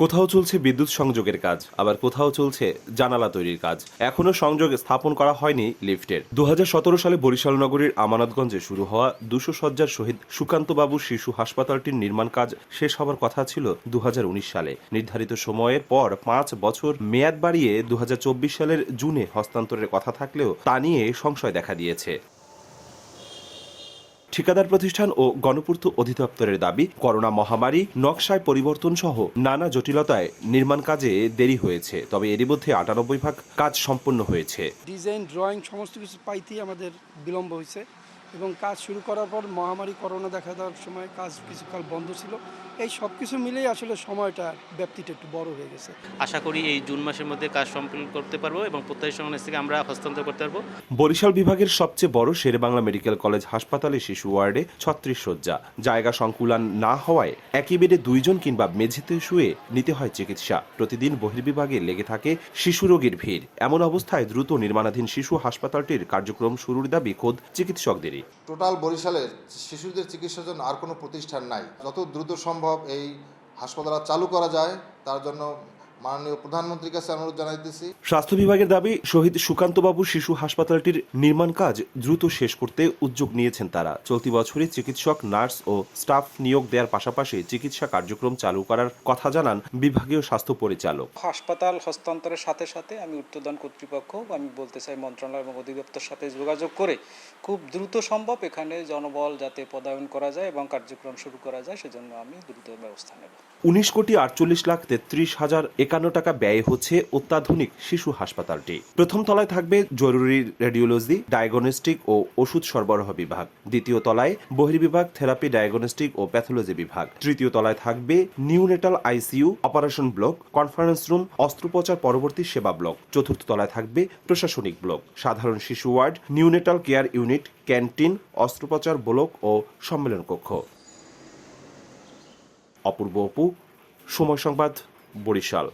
কোথাও চলছে বিদ্যুৎ সংযোগের কাজ, আবার কোথাও চলছে জানালা তৈরির কাজ। এখনো সংযোগ স্থাপন করা হয়নি লিফটের। 2017 সালে বরিশাল নগরীর আমানতগঞ্জে শুরু হওয়া 200 শয্যার শহীদ সুকান্তবাবু শিশু হাসপাতালটির নির্মাণ কাজ শেষ হবার কথা ছিল 2019 সালে। নির্ধারিত সময়ের পর 5 বছর মেয়াদ বাড়িয়ে 2024 সালের জুনে হস্তান্তরের কথা থাকলেও তা নিয়ে সংশয় দেখা দিয়েছে। ঠিকাদার প্রতিষ্ঠান ও গণপূর্ত অধিদপ্তরের দাবি, করোনা মহামারী, নকশায় পরিবর্তন সহ নানা জটিলতায় নির্মাণ কাজে দেরি হয়েছে। তবে এরই মধ্যে 98% কাজ সম্পন্ন হয়েছে। ডিজাইন, ড্রয়িং সমস্ত কিছু পাইতেই আমাদের বিলম্ব হয়েছে এবং কাজ শুরু করার পর মহামারী করোনা দেখা দেওয়ার সময় কাজ কিছুকাল বন্ধ ছিল। এই সব কিছু মিলেই আসলে সময়টা ব্যাপ্তিটা একটু বড় হয়ে গেছে। আশা করি এই জুন মাসের মধ্যে কাজ সম্পন্ন করতে পারবো এবং প্রত্যাশী সংস্থা থেকে আমরা হস্তান্তর করতে পারবো। বরিশাল বিভাগের সবচেয়ে বড় শেরেবাংলা মেডিকেল কলেজ হাসপাতালে শিশু ওয়ার্ডে 36 শয্যা। জায়গা সংকুলান না হওয়ায় একই বেডে 2 জন কিংবা মেঝেতে শুয়ে নিতে হয় চিকিৎসা। প্রতিদিন বহির্বিভাগে লেগে থাকে শিশু রোগীর ভিড়। এমন অবস্থায় দ্রুত নির্মাণাধীন শিশু হাসপাতালটির কার্যক্রম শুরুর দাবি খোদ চিকিৎসকদেরই। টোটাল বরিশালের শিশুদের চিকিৎসার জন্য আর কোনো প্রতিষ্ঠান নাই। যত দ্রুত সম্ভব এই হাসপাতাল চালু করা যায় তার জন্য মাননীয় প্রধানমন্ত্রীর কাছে অনুরোধ জানাইতেছি। স্বাস্থ্য বিভাগের দাবি, শহীদ সুকান্তবাবু শিশু হাসপাতালটির নির্মাণ কাজ দ্রুত শেষ করতে উদ্যোগ নিয়েছেন তারা। চলতি বছরে চিকিৎসক, নার্স ও স্টাফ নিয়োগ দেওয়ার পাশাপাশি চিকিৎসা কার্যক্রম চালু করার কথা জানান বিভাগীয় স্বাস্থ্য পরিচালক। হাসপাতাল হস্তান্তরের সাথে সাথে আমি ঊর্ধ্বতন কর্তৃপক্ষ, আমি বলতে চাই মন্ত্রণালয় এবং অধিদপ্তর সাথে যোগাযোগ করে খুব দ্রুত সম্ভব এখানে জনবল যাতে পদায়ন করা যায় এবং কার্যক্রম শুরু করা যায় সেজন্য আমি দ্রুত ব্যবস্থা নেব। 19,48,51,051 টাকা ব্যয় হচ্ছে অত্যাধুনিক শিশু হাসপাতালটি। প্রথম তলায় থাকবে জরুরি রেডিওলজি, ডায়াগনস্টিক ও ওষুধ সরবরাহ বিভাগ। দ্বিতীয় তলায় বহির্বিভাগ, থেরাপি, ডায়াগনস্টিক ও প্যাথোলজি বিভাগ। তৃতীয় তলায় থাকবে neonatal ICU, operation block, conference room, অস্ত্রোপচার পরবর্তী সেবা ব্লক। চতুর্থ তলায় থাকবে প্রশাসনিক ব্লক, সাধারণ শিশু ward, neonatal care unit, canteen, অস্ত্রোপচার ব্লক ও সম্মেলন কক্ষ। অপূর্ব অপু, সময় সংবাদ, বরিশাল।